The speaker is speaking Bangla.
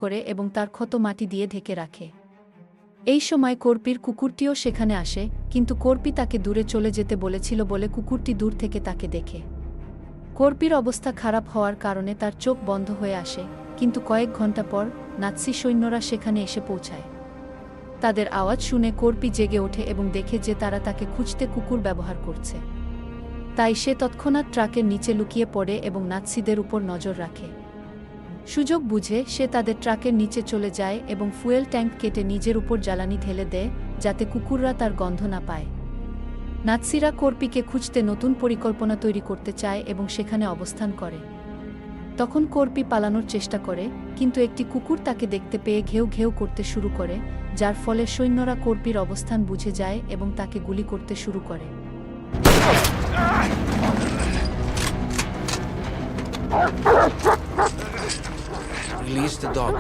করে এবং তার ক্ষত মাটি দিয়ে ঢেকে রাখে। এই সময় কর্পির কুকুরটিও সেখানে আসে, কিন্তু কর্পি তাকে দূরে চলে যেতে বলেছিল বলে কুকুরটি দূর থেকে তাকে দেখে। কর্পির অবস্থা খারাপ হওয়ার কারণে তার চোখ বন্ধ হয়ে আসে, কিন্তু কয়েক ঘন্টা পর নাৎসি সৈন্যরা সেখানে এসে পৌঁছায়। তাদের আওয়াজ শুনে কর্পি জেগে ওঠে এবং দেখে যে তারা তাকে খুঁজতে কুকুর ব্যবহার করছে। তাই সে তৎক্ষণাৎ ট্রাকের নিচে লুকিয়ে পড়ে এবং নাৎসিদের উপর নজর রাখে। সুযোগ বুঝে সে তাদের ট্রাকের নিচে চলে যায় এবং ফুয়েল ট্যাঙ্ক কেটে নিজের উপর জ্বালানি ঢেলে দেয়, যাতে কুকুররা তার গন্ধ না পায়। নাৎসিরা কর্পিকে খুঁজতে নতুন পরিকল্পনা তৈরি করতে চায় এবং সেখানে অবস্থান করে। তখন কর্পি পালানোর চেষ্টা করে, কিন্তু একটি কুকুর তাকে দেখতে পেয়ে ঘেউ ঘেউ করতে শুরু করে, যার ফলে সৈন্যরা কর্পির অবস্থান বুঝে যায় এবং তাকে গুলি করতে শুরু করে। Release the dog.